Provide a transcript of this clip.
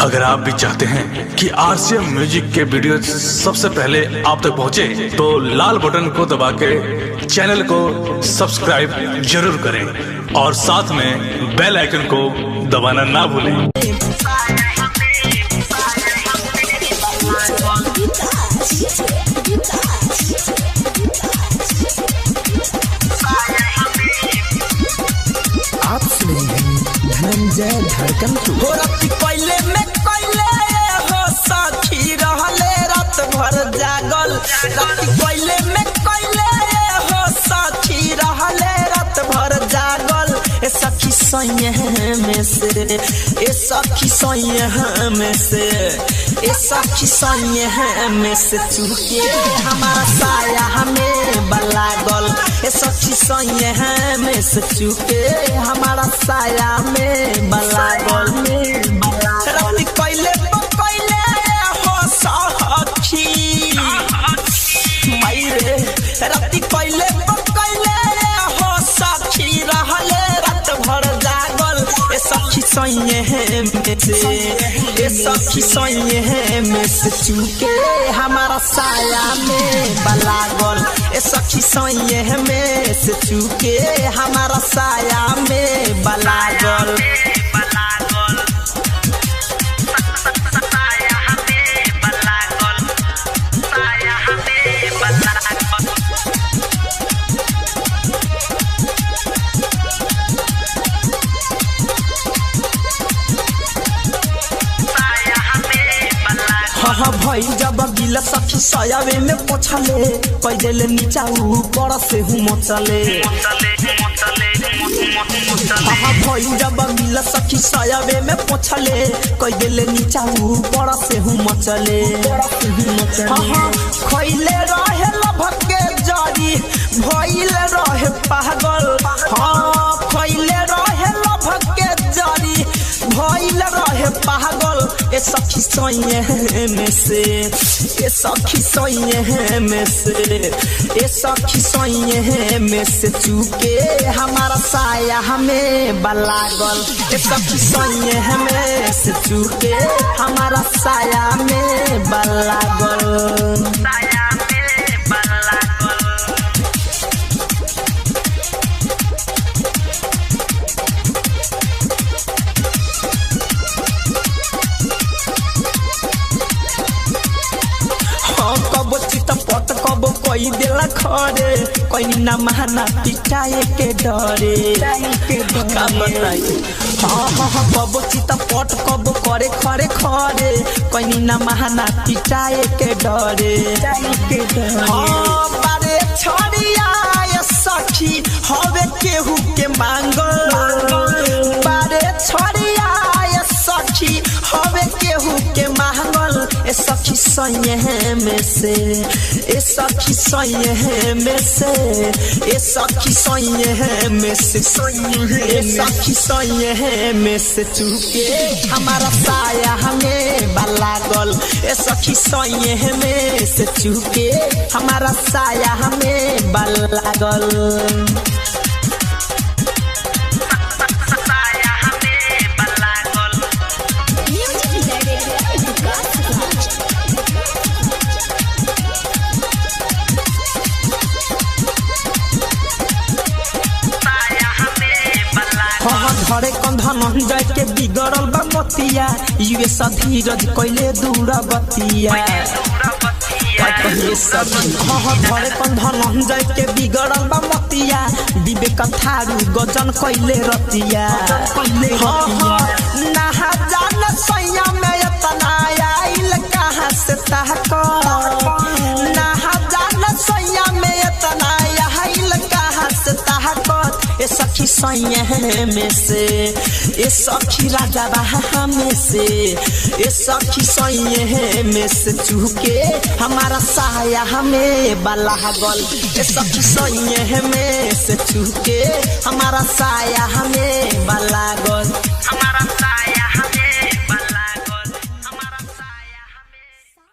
अगर आप भी चाहते हैं कि आरसीएम म्यूजिक के वीडियो सबसे पहले आप तक पहुंचे, तो लाल बटन को दबा के चैनल को सब्सक्राइब जरूर करें और साथ में बेल आइकन को दबाना ना भूलें। आप सुनेंगे धनंजय धड़कन हो रात पहले में कोइले हो सखी रहले रात भर जागल। रात पहले में कोइले हो सखी रहले रात भर जागल। ए सखी सैया में से, ए सखी सैया में से, ए सखी सैया में से चुके हमारा साया हमें बलागल। ए सखी सैया में से चुके हमारा साया में बलागल। रात पहले पकैले हो सखी मायरे, रात पहले पकैले हो सखी रहले रात भर जागल। ए सखी सैया में से, ए सखी सैया में से चुके हमारा साया में बलागल। ए सखी सैया में से चुके हमारा साया में बलागल। भई जब गिला सखी सयावे में पोछले पैदल नीचा ऊपर से हूँ मचले। भई जब गिला सखी सयावे में पोछले पैदल नीचा ऊपर से हूँ मचले। खैले रहे लभक के जड़ी भइल रहे पागल। हाँ खैले रहे लभक के जड़ी भइल रहे पागल। ए सखी सैया में से, ए सखी सैया में से, ए सखी सैया में से चुके हमारा साया हमें बलागल। ए सखी सैया में से चुके हमारा साया में बलागल। कोई दिला खरे कोई ना महना पिटाए के डरे का बताई। हाँ कबो चिता पट कबो करे खरे खरे कोई ना महना पिटाए के डरे। हाँ बारे छोड़िया सखी हवे केहू के मांगल। बारे छोड़िया सखी हवे केहू के मांगल। ए सखी सैया में से, ए सखी सैया में से, ए सखी सैया में से, ए सखी सैया में से चुके हमारा साया हमें बलागल। ए सखी सैया में से चुके हमारा साया हमें बलागल। धरे कंधन जाय के बिगड़ल बा मतिया यूएस धीरज कैले दूर बतिया। धरे कंधन जाय के बिगड़ल बा मतिया विवेक थारू गजन कैले रतिया। नहा जान सैया में इतना आइल कहाँ से ताकत। नहा जान सैया में इतना आइल कहाँ से ताकत। ए सखी सैया में से, ए सखी राजा बहा में से, ए सखी सैया में से चुके हमारा साया हमें बलागल। ए सखी सैया में से चुके हमारा साया हमें बलागल।